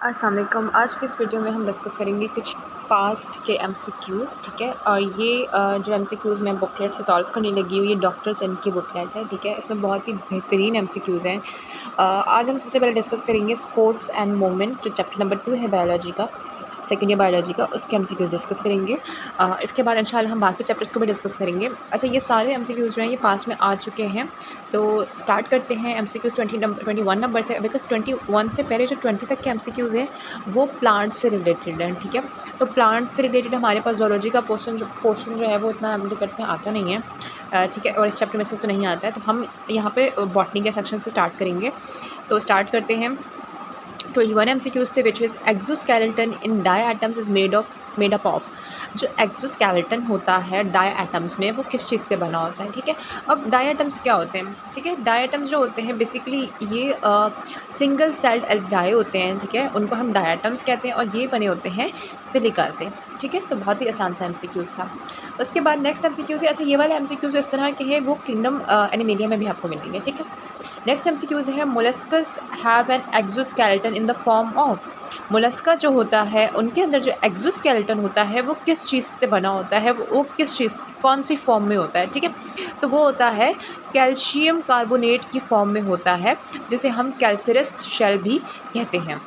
अस्सलाम वालेकुम। आज की इस वीडियो में हम डिस्कस करेंगे कुछ पास्ट के एमसीक्यूज़, ठीक है। और ये जो एमसीक्यूज़ मैं बुकलेट से सॉल्व करने लगी हूँ, ये डॉक्टर सन की बुकलेट है, ठीक है। इसमें बहुत ही बेहतरीन एमसीक्यूज़ हैं। आज हम सबसे पहले डिस्कस करेंगे स्पोर्ट्स एंड मूवमेंट, जो चैप्टर नंबर 2 है बायोलॉजी का, सेकेंड ईयर बायोलॉजी का, उसके एमसीक्यूज़ डिस्कस करेंगे। इसके बाद इंशाल्लाह हम बाकी चैप्टर्स को भी डिस्कस करेंगे। अच्छा, ये सारे एमसीक्यूज़ जो हैं ये पास में आ चुके हैं, तो स्टार्ट करते हैं एमसीक्यूज़ 21 नंबर से, बिकॉज 21 से पहले जो 20 तक के एमसीक्यूज़ हैं वो प्लांट से रिलेटेड हैं, ठीक है। तो प्लांट से रिलेटेड हमारे पास ज़ूलॉजी का पोर्शन जो है वो इतना एमडीकट में आता नहीं है, ठीक है, और इस चैप्टर में से तो नहीं आता है। तो हम यहाँ पे बॉटनी के सेक्शन से स्टार्ट करेंगे। तो स्टार्ट करते हैं 21 एमसीक्यूज से, which is exoskeleton in diatoms is made up of. जो एक्सोस्केलेटन होता है डाई एटम्स में, वो किस चीज़ से बना होता है, ठीक है। अब डाई एटम्स क्या होते हैं, ठीक है। डाई एटम्स जो होते हैं बेसिकली ये सिंगल सेल्ड एल्जाई होते हैं, ठीक है, उनको हम डाई एटम्स कहते हैं, और ये बने होते हैं सिलिका से, ठीक है। तो बहुत ही आसान सा एमसीक्यूज था। उसके बाद नेक्स्ट एमसीक्यूज है, अच्छा ये वाले एमसीक्यूज इस तरह के हैं, वो किंगडम एनिमेलिया में भी आपको मिलेंगे, ठीक है। नेक्स्ट एमसीक्यूज है, molluscs have an exoskeleton in the form of. Mollusca जो होता है उनके अंदर जो एक्सोस्केलेटन होता है वो किस चीज़ से बना होता है, वो किस चीज़ कौन सी फॉर्म में होता है, ठीक है। तो वो होता है कैल्शियम कार्बोनेट की फॉर्म में होता है, जिसे हम कैल्सिरस शेल भी कहते हैं,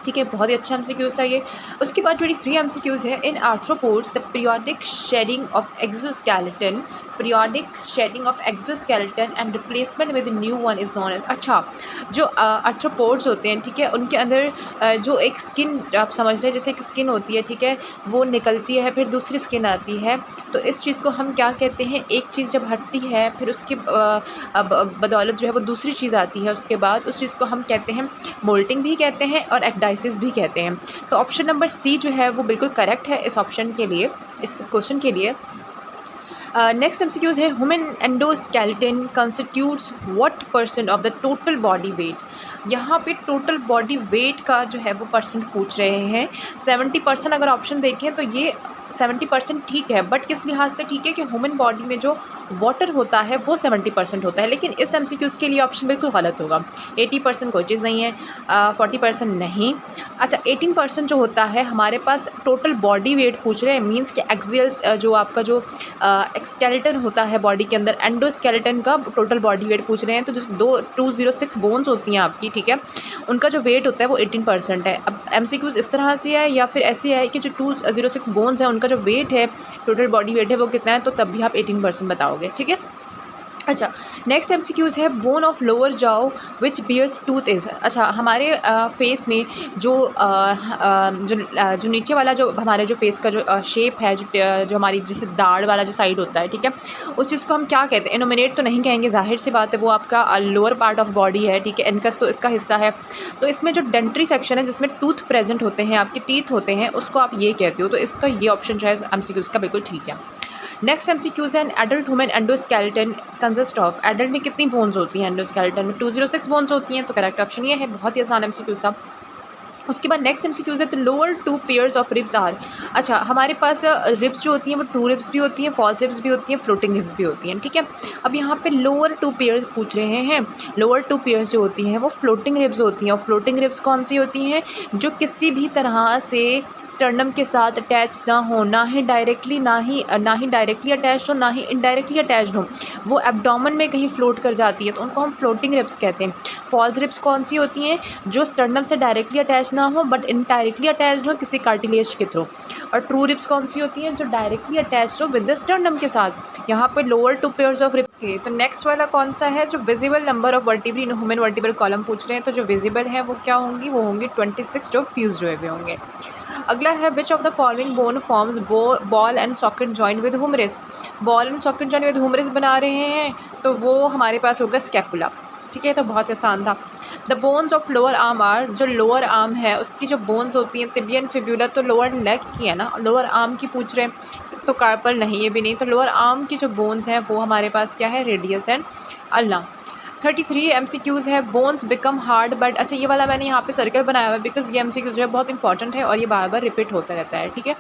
ठीक है। बहुत ही अच्छा एमसीक्यूज़ था ये। उसके बाद 23 एमसीक्यूज़ है, in arthropods the periodic shedding of exoskeleton and replacement with new one is known as. अच्छा, जो आर्थ्रोपोड्स होते हैं, ठीक है, उनके अंदर जो एक स्किन, आप समझ लें जैसे एक स्किन होती है, ठीक है, वो निकलती है, फिर दूसरी स्किन आती है। तो इस चीज़ को हम क्या कहते हैं, एक चीज़ जब हटती है फिर उसकी बदौलत जो है वो दूसरी चीज़ आती है, उसके बाद उस चीज़ को हम कहते हैं मोल्टिंग भी कहते हैं और एक्डाइसिस भी कहते हैं। तो ऑप्शन नंबर सी जो है वो बिल्कुल करेक्ट है इस ऑप्शन के लिए, इस क्वेश्चन के लिए। नेक्स्ट एमसीक्यूज़ है, human endoskeleton constitutes what percent of the total body weight. यहाँ पे टोटल बॉडी वेट का जो है वो परसेंट पूछ रहे हैं। 70% अगर ऑप्शन देखें तो ये 70% ठीक है, बट किस लिहाज से ठीक है कि ह्यूमन बॉडी में जो वाटर होता है वो 70% होता है, लेकिन इस एमसीक्यूज़ के लिए ऑप्शन बिल्कुल गलत होगा। 80% कोई चीज़ नहीं है, 40% नहीं। अच्छा, 18% जो होता है हमारे पास टोटल बॉडी वेट पूछ रहे हैं, मीन्स कि एक्सियल्स जो आपका जो स्केलेटन होता है बॉडी के अंदर, एंडोस्केलेटन का टोटल बॉडी वेट पूछ रहे हैं। तो जो 206 बोन्स होती हैं आपकी, ठीक है, उनका जो वेट होता है वो 18% है। अब एमसीक्यूज़ इस तरह से है या फिर ऐसे है कि जो 206 बोन्स हैं उनका जो वेट है, टोटल बॉडी वेट है, वो कितना है, तो तब भी आप 18% बताओगे, ठीक है। अच्छा, नेक्स्ट एमसीक्यूज़ है, bone of lower jaw which bears tooth is. अच्छा, हमारे फेस में जो नीचे वाला जो हमारे जो फेस का जो शेप है, जो हमारी जैसे दाढ़ वाला जो साइड होता है, ठीक है, उस चीज़ को हम क्या कहते हैं। इनोमिनेट तो नहीं कहेंगे, जाहिर सी बात है, वो आपका लोअर पार्ट ऑफ बॉडी है, ठीक है, इनकस तो इसका हिस्सा है। तो इसमें जो डेंट्री सेक्शन है जिसमें टूथ प्रेजेंट होते हैं, आपके टीथ होते हैं, उसको आप ये कहते हो। तो इसका ये ऑप्शन जो है एमसीक्यूज़ का बिल्कुल ठीक है। नेक्स्ट एमसीक्यूज़ है, an adult human endoskeleton consist of. Adult में कितनी बोन्स होती हैं, एंडोस्केलेटन में 206 बोन्स होती हैं, तो करेक्ट ऑप्शन ये है। बहुत ही आसान एमसीक्यूज़ था। उसके बाद नेक्स्ट एमसीक्यूज़ है, the lower 2 pairs of ribs are. अच्छा, हमारे पास रिब्स जो होती हैं वो ट्रू रिब्स भी होती हैं, फॉल्स रिब्स भी होती हैं, फ्लोटिंग रिब्स भी होती हैं, ठीक है। अब यहाँ पे लोअर 2 पेयर्स पूछ रहे हैं। लोअर 2 पेयर्स जो होती हैं वो फ्लोटिंग रिब्स होती हैं, और फ्लोटिंग रिब्स कौन सी होती हैं, जो किसी भी तरह से स्टर्नम के साथ अटैच ना हो, ना ही डायरेक्टली अटैच्ड हो, ना ही इनडायरेक्टली अटैच्ड हो, वो एब्डोमेन में कहीं फ्लोट कर जाती है, तो उनको हम फ्लोटिंग रिब्स कहते हैं। फॉल्स रिब्स कौन सी होती हैं, जो स्टर्नम से डायरेक्टली अटैच ना हो बट इनडायरेक्टली अटैच्ड हो किसी कार्टिलेज के थ्रू। और ट्रू रिब्स कौन सी होती हैं, जो डायरेक्टली अटैच्ड हो विद द स्टर्नम के साथ। यहाँ पे लोअर 2 पेयर्स ऑफ रिब के। तो नेक्स्ट वाला कौन सा है, जो visible number of vertebrae in human vertebral column पूछ रहे हैं। तो जो विजिबल है वो क्या होंगी, वो होंगी 26, जो फ्यूज हुए हुए होंगे। अगला है, which of the following bone forms ball and socket joint with humerus. Ball and socket joint with humerus बना रहे हैं, तो वो हमारे पास होगा स्कैपुला, ठीक है। तो बहुत आसान था। The bones of lower arm are, जो लोअर आर्म है उसकी जो बोन्स होती हैं, तिबिया एंड फिब्यूला, तो लोअर लेग की है ना, लोअर आर्म की पूछ रहे हैं, तो कार्पल नहीं, ये भी नहीं। तो लोअर आर्म की जो बोन्स हैं वो हमारे पास क्या है, रेडियस एंड अल्ना। 33 एमसीक्यूज़ है, बोन्स बिकम हार्ड बट। अच्छा, ये वाला मैंने यहाँ पे सर्कल बनाया हुआ है बिकॉज ये एमसीक्यूज़ जो है बहुत इंपॉर्टेंट है और ये बार बार रिपीट होता रहता है, ठीक है।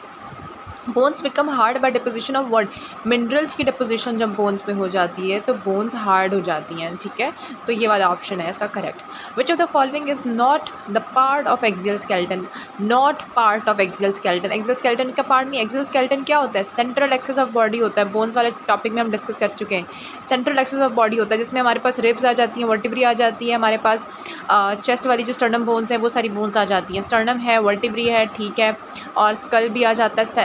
Bones become hard by deposition of word, minerals की डिपोजिशन जब बोन्स पे हो जाती है तो बोन्स हार्ड हो जाती हैं, ठीक है। तो ये वाला ऑप्शन है इसका correct. Which of the following is not the part of axial skeleton, not part of axial skeleton, axial skeleton का पार्ट नहीं। एक्सियल स्केलेटन क्या होता है? सेंट्रल एक्सेस ऑफ बॉडी होता है, बोन्स वाले टॉपिक में हम डिस्कस कर चुके हैं। सेंट्रल एक्सेस ऑफ बॉडी होता है जिसमें हमारे पास रिब्स आ जाती हैं, वर्टिब्री आ जाती है, हमारे पास चेस्ट वाली जो स्टर्नम बोन्स हैं वो सारी बोन्स आ जाती हैं। स्टर्नम है, वर्टिब्री है, ठीक है, और स्कल भी आ जाता है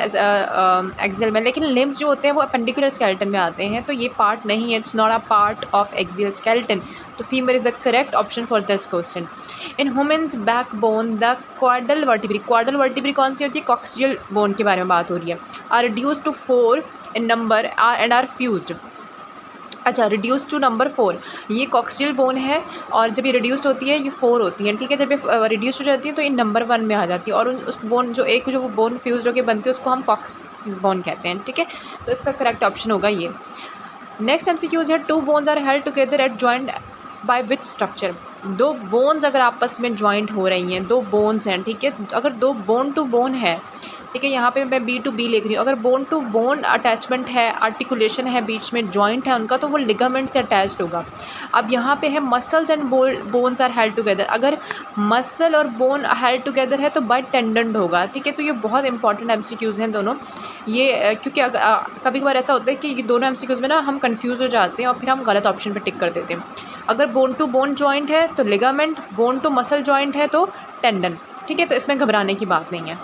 एक्सियल में। लेकिन लिम्स जो होते हैं वो अपेंडिकुलर स्केलेटन में आते हैं, तो ये पार्ट नहीं है, it's not a part of axial skeleton. तो female is the correct option for this question. In humans backbone the caudal vertebrae, caudal vertebrae कौन सी होती है? कॉक्सियल बोन के बारे में बात हो रही है। Are reduce to 4 in number and are fused. अच्छा, रिड्यूस टू नंबर 4, ये कॉक्सियल बोन है और जब ये रिड्यूस्ड होती है ये 4 होती है, ठीक है। जब ये रिड्यूस हो जाती है तो ये नंबर 1 में आ जाती है, और उस बोन जो एक जो बोन फ्यूज होकर बनती है उसको हम कॉक्स बोन कहते हैं, ठीक है। तो इसका करेक्ट ऑप्शन होगा ये। नेक्स्ट एमसीक्यूज है, 2 bones are held together at joint by which structure. 2 bones अगर आपस में जॉइंट हो रही हैं, 2 बोन्स हैं, ठीक है, अगर 2 बोन टू बोन है, ठीक है, यहाँ पे मैं बी टू बी लिख रही हूँ। अगर बोन टू बोन अटैचमेंट है, आर्टिकुलेशन है, बीच में जॉइंट है उनका, तो वो लिगामेंट से अटैच्ड होगा। अब यहाँ पे है muscles and bones are held together, अगर मसल और बोन हेल्ड टुगेदर है तो बाय टेंडन होगा, ठीक है। तो ये बहुत इंपॉर्टेंट एमसीक्यूज़ हैं दोनों ये, क्योंकि कभी कभार ऐसा होता है कि ये दोनों एमसीक्यूज़ में ना हम कंफ्यूज हो जाते हैं और फिर हम गलत ऑप्शन पर टिक कर देते हैं। अगर बोन टू बोन जॉइंट है तो ligament, bone to muscle joint है तो टेंडन, ठीक है। तो इसमें घबराने की बात नहीं है।